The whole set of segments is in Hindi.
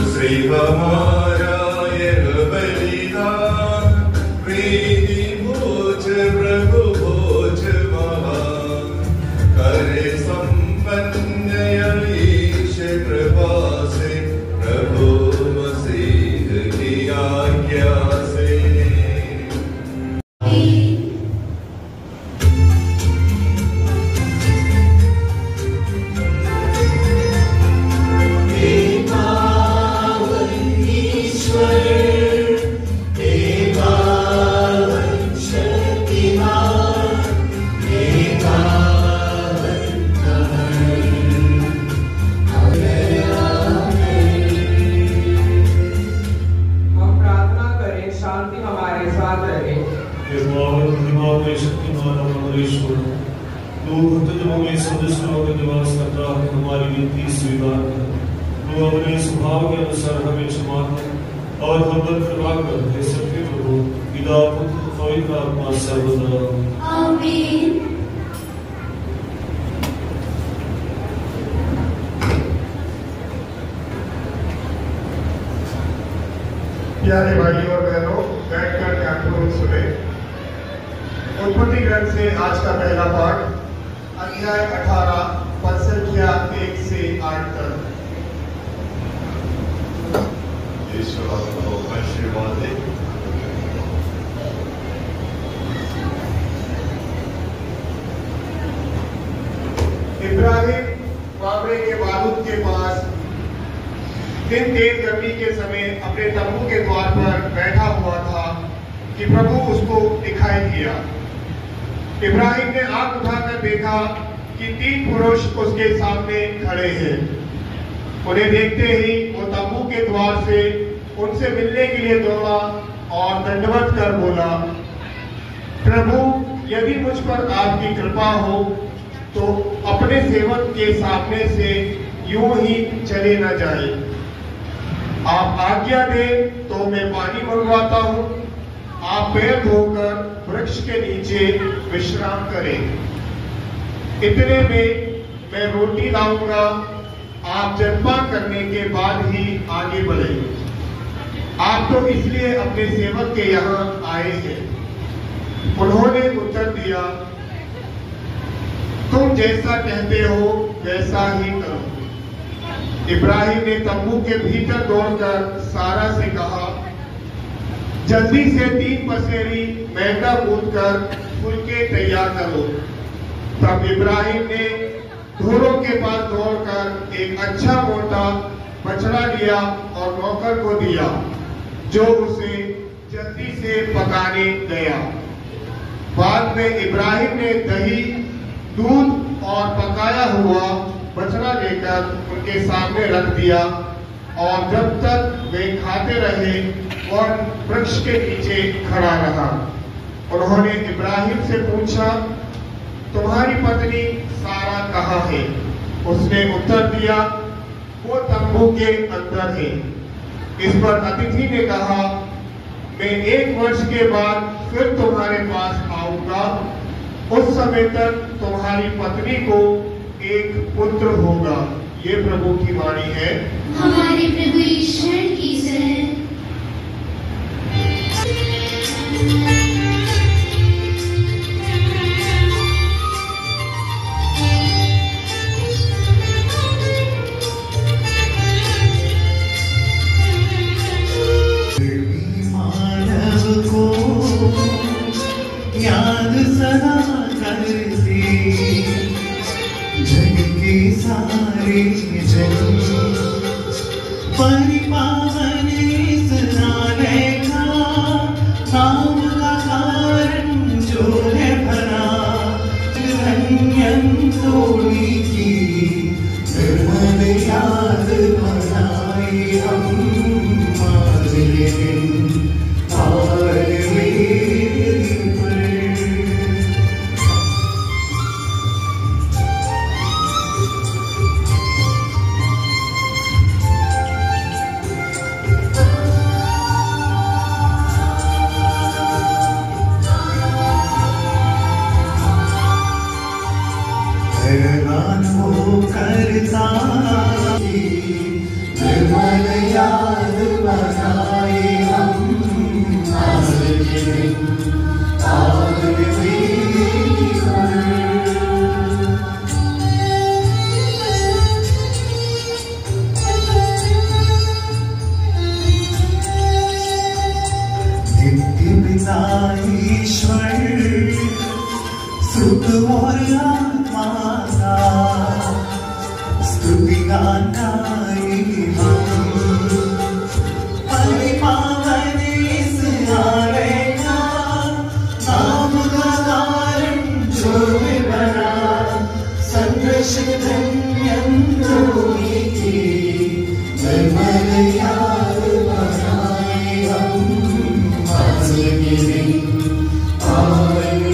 से हमारा यह बलिदान प्रीति भोज प्रभु भोज महान करे संपन्न ईश कृपा से प्रभु मसीह की आज्ञा से। हमारी विनती स्वीकार कर, तू अपने स्वभाव के अनुसार हमें क्षमा कर और हम पर कृपा कर। हे सत्य प्रभु, पिता पुत्र पवित्र आत्मा सर्वदा आमीन। प्यारे भाइयों और बहनों, बैठकर ध्यानपूर्वक सुने। उत्पत्ति ग्रंथ से आज का पहला पाठ अध्याय 18 पद संख्या 1 से 8 तक। ईश्वर आपको आशीर्वाद दे। इब्राहिम मामरे के बारूद के पास दिन तेज गर्मी के समय अपने तंबू के द्वार पर बैठा हुआ था कि प्रभु उसको दिखाई दिया। इब्राहिम ने आंख उठाकर देखा कि 3 पुरुष उसके सामने खड़े हैं। उन्हें देखते ही वो तंबू के द्वार से उनसे मिलने के लिए दौड़ा और दंडवत कर बोला, प्रभु यदि मुझ पर आपकी कृपा हो तो अपने सेवक के सामने से यूं ही चले न जाए। आप आज्ञा दें तो मैं पानी मंगवाता हूं, आप पैर धोकर वृक्ष के नीचे विश्राम करें। इतने में मैं रोटी लाऊंगा, आप जलपान करने के बाद ही आगे बढ़े। आप तो इसलिए अपने सेवक के यहाँ आए हैं। उन्होंने उत्तर दिया, तुम जैसा कहते हो वैसा ही करो। इब्राहिम ने तंबू के भीतर दौड़कर सारा से कहा, जल्दी से 3 पसेरी मैदा गूंथकर फुलके तैयार करो। तब इब्राहिम ने घोड़ों के पास दौड़कर एक अच्छा मोटा बछड़ा लिया और नौकर को दिया, जो उसे जल्दी से पकाने गया। बाद में इब्राहिम ने दही, दूध और पकाया हुआ बछड़ा लेकर उनके सामने रख दिया और जब तक वे खाते रहे वह वृक्ष के नीचे खड़ा रहा। उन्होंने इब्राहिम से पूछा, तुम्हारी पत्नी सारा कहाँ है? उसने उत्तर दिया, वो तंबू के अंदर है। इस पर अतिथि ने कहा, मैं 1 वर्ष के बाद फिर तुम्हारे पास आऊंगा, उस समय तक तुम्हारी पत्नी को एक पुत्र होगा। ये प्रभु की वाणी है। हमारे प्रभु ईश्वर की जय। मानव को याद सदा करती, जग की सारी जग परिपावन सुनाने का नाम का कारण जो है भरा, धन्यम तोड़ी की निर्मल याद बनाई हम ईश्वर सुख और आत्मा का स्तुति गाना परिपावन इस आलय का नाम का कारण जो है बना संरक्षक धन्यंतों की निर्मल याद बनाए हम आज के दिन पावन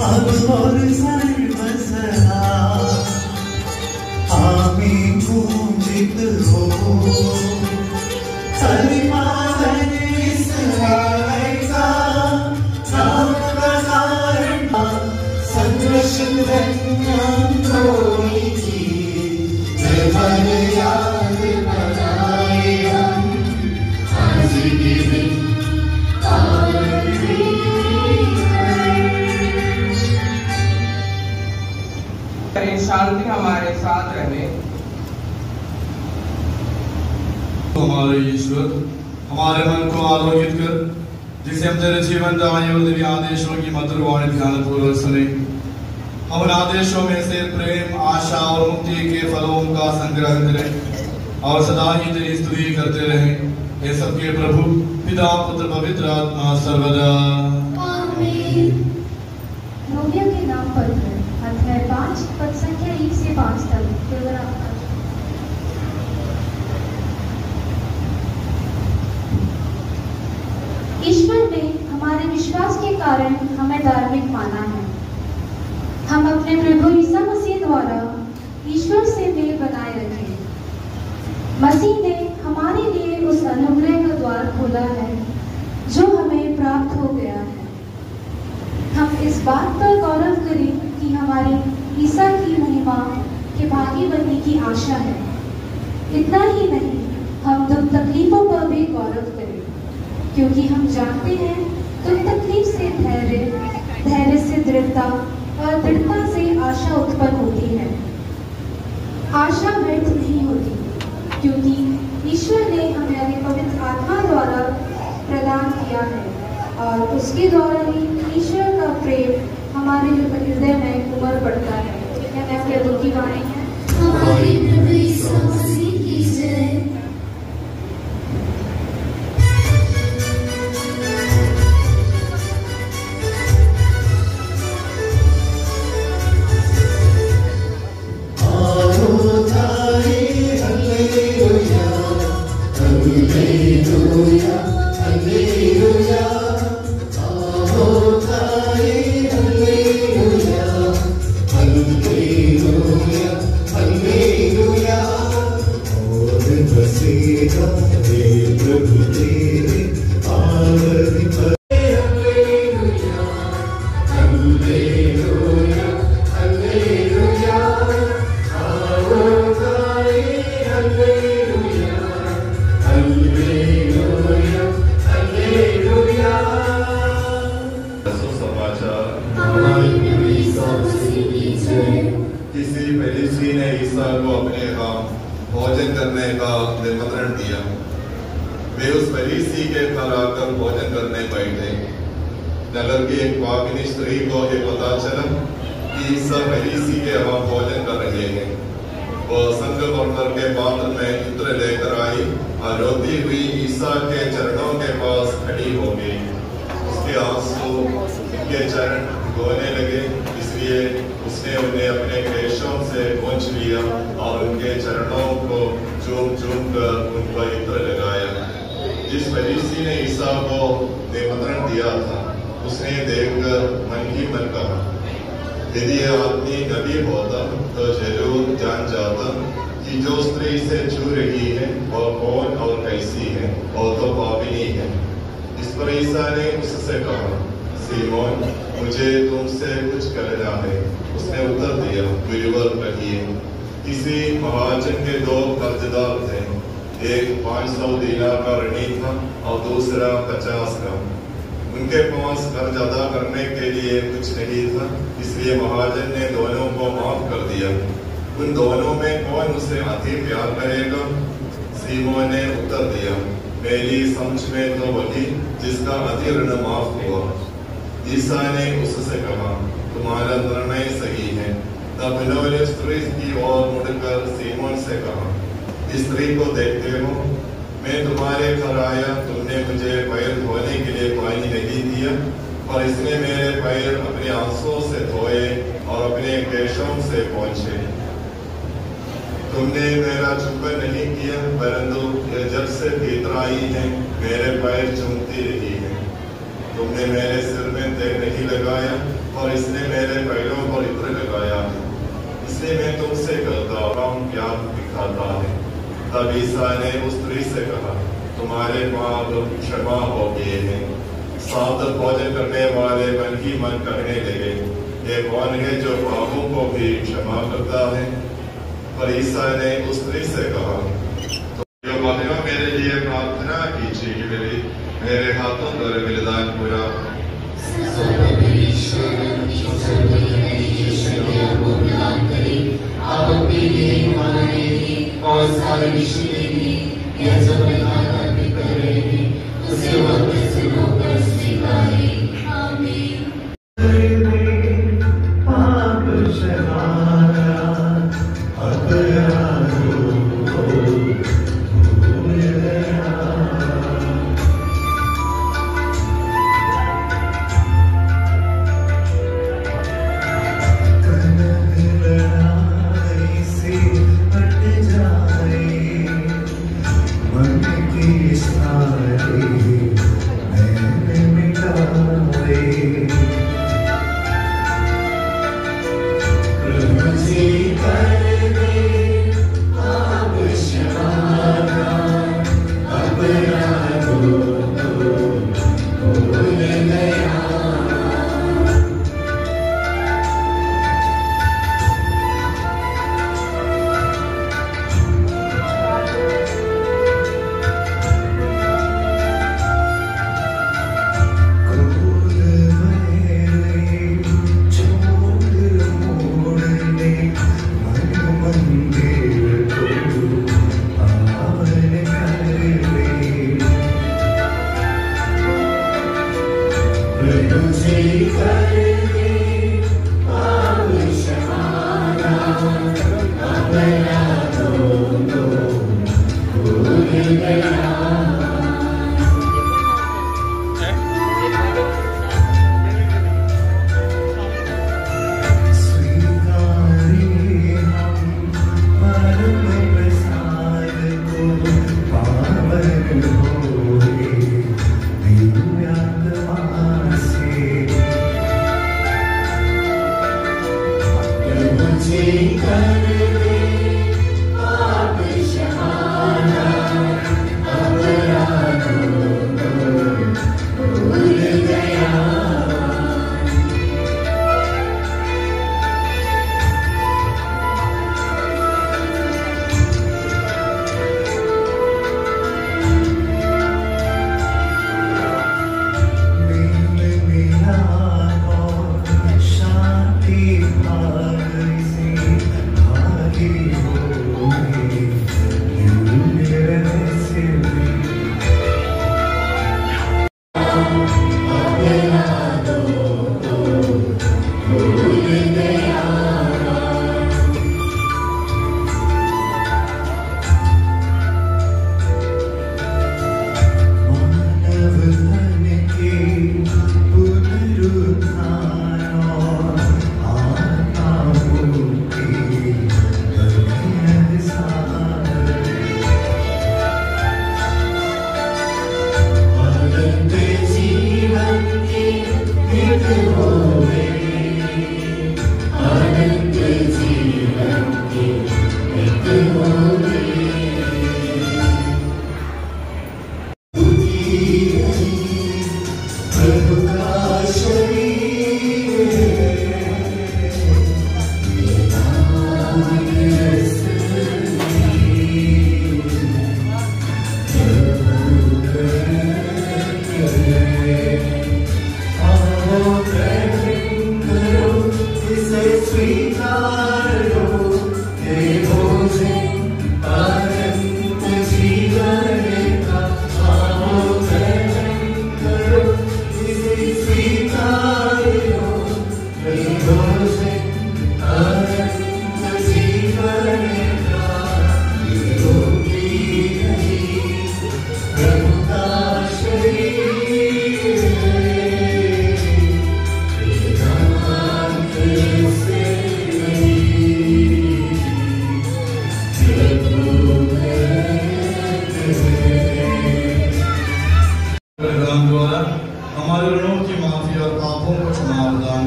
अब और सर्वसदा आमीन पूजित हो परिपावन इस आलय का नाम का कारण संरक्षक धन्यंतों की निर्मल याद बनाए हम आज के दिन शांति हमारे साथ रहे। हमारे ईश्वर हमारे मन को आलोकित कर, जिसे हम तेरे जीवन दाएं और दिव्य आदेशों की मधुर वाणी ध्यान पूर्वक सुने। हम उन आदेशों में से प्रेम, आशा और मुक्ति के फलों का संग्रह करें और सदा ही तेरी स्तुति करते रहें। हे सबके प्रभु पिता पुत्र पवित्र आत्मा सर्वदा आमीन। रोमियो के नाम पत्र अध्याय 5 पद संख्या 1 से 5 तक। ईश्वर ने हमारे विश्वास के कारण हमें धार्मिक माना है। हम अपने प्रभु ईसा मसीह द्वारा ईश्वर से मेल बनाए रखें। मसीह ने हमारे लिए उस अनुग्रह का द्वार खोला है जो हमें प्राप्त हो गया है। हम इस बात पर गौरव करें कि हमारी ईसा की महिमा के भागी बनने की आशा है। इतना ही नहीं, हम दुख तकलीफों पर भी गौरव करें, क्योंकि हम जानते हैं दुख तकलीफ से धैर्य, धैर्य से दृढ़ता और दृढ़ता से आशा उत्पन्न होती है। आशा व्यर्थ नहीं होती, क्योंकि ईश्वर ने हमें अपने पवित्र आत्मा द्वारा प्रदान किया है और उसके द्वारा ही ईश्वर का प्रेम हमारे हृदय में उमड़ पड़ता है। यह प्रभु की वाणी है। हमारे प्रभु यीशु मसीह की जय। किसी फरीसी ने ईसा को अपने यहाँ भोजन करने का निमंत्रण दिया। वे उस फरीसी के घर आकर भोजन करने बैठे। नगर की एक पापिनी स्त्री को ये पता चला कि ईसा फरीसी के यहाँ भोजन कर रहे हैं। वो संगमरमर के पात्र में इत्र लेकर आई और रोती हुई ईसा के चरणों के पास खड़ी हो गई। उसके आंसू उनके चरण भिगोने लगे, इसलिए उसने उन्हें अपने केशों से पोंछ लिया और उनके चरणों को चूम चूम कर उन पर इत्र लगाया। जिस फरीसी ने ईसा को निमंत्रण दिया था, उसने देखकर मन ही मन कहा, यदि यह आदमी नबी होता तो जरूर जान जाता कि जो स्त्री से छू रही है वह कौन और कैसी है, वो तो पापिनी है। इस पर ईसा ने उससे कहा, सीमोन, मुझे तुमसे कुछ कहना है। उसने उत्तर दिया, गुरुवर कहिए। किसी महाजन के दो कर्जदार थे, एक 500 दीनार का ऋणी था और दूसरा 50 का। उनके पास कर्ज अदा करने के लिए कुछ नहीं था, इसलिए महाजन ने दोनों को माफ कर दिया। उन दोनों में कौन उसे अधिक प्यार करेगा? सीमोन ने उत्तर दिया, मेरी समझ में तो वही जिसका अति ऋण माफ हुआ। ईसा ने उससे कहा, तुम्हारा निर्णय सही है। तब उन्होंने स्त्री की ओर मुड़कर सीमोन से कहा, स्त्री को देखते हो, मैं तुम्हारे घर आया, तुमने मुझे पैर धोने के लिए पानी नहीं दिया, पर इसने मेरे पैर अपने आंसुओं से धोए और अपने केशों से पोंछे। तुमने मेरा चुंबन नहीं किया, परंतु यह जब से भीतर आई है मेरे पैर चूमती रही है। तुमने मेरे सिर में तेल नहीं लगाया, और इसने मेरे पैरों पर इत्र लगाया है। इसलिए मैं तुमसे कहता हूँ, प्यार दिखाता है। तब ईसा ने उस स्त्री से कहा, तुम्हारे पाप क्षमा हो गए हैं। साथ भोजन करने वाले मन ही मन कहने लगे, ये कौन है जो पापों को भी क्षमा करता है? पर ईसा ने उस स्त्री से कहा, तो बहनों मेरे लिए प्रार्थना कीजिए कि मेरे हाथों द्वारा बलिदान पूरा और सारे विश्व के लिए यह जो बलिदान अर्पित कर रहे हैं, उसे वह कैसे होकर स्वीकारे। आमीन। पाप क्षमारा अपराधों को भूल गया। लड़ाई से हट जाए, मन की सारी मैंने मिटाए। प्रभु जी कर दे पाप क्षमाना, अपराधों को भूल गया।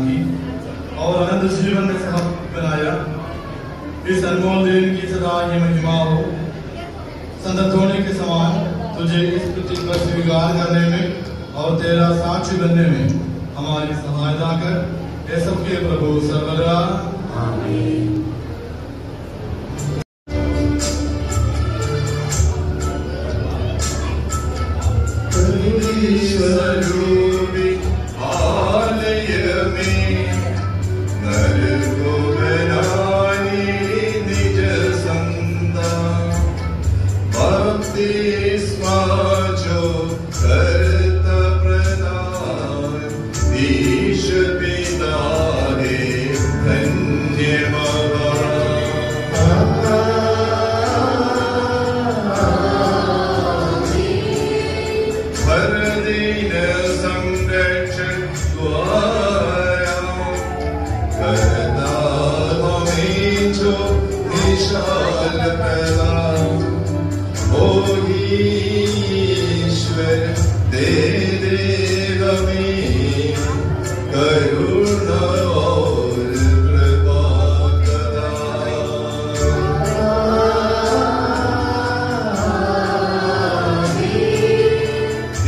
की और अनंत जीवन में से हक बनाया। इस अनमोल दिन की सदा ही महिमा हो। संत होने के समान तुझे इस पृथ्वी पर स्वीकार करने में और तेरा साक्षी बनने में हमारी सहायता कर। ये सबके प्रभु सर्वदा आमीन। स्वरूपी आलय में नर को बनानी निज संता बपतिस्मा जो करता प्रदान ईश पिता है धन्यवाद। विशाल प्रदान ओ ईश्वर दे दे हमें करुणा और कृपा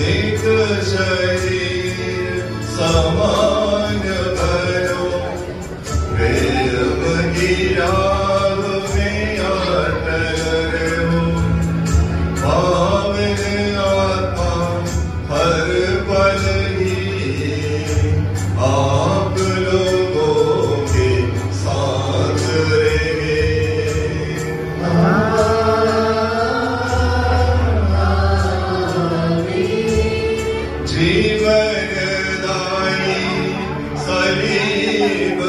एक शरीर समान बनो प्रेम गिरा जीवन दाई सलीब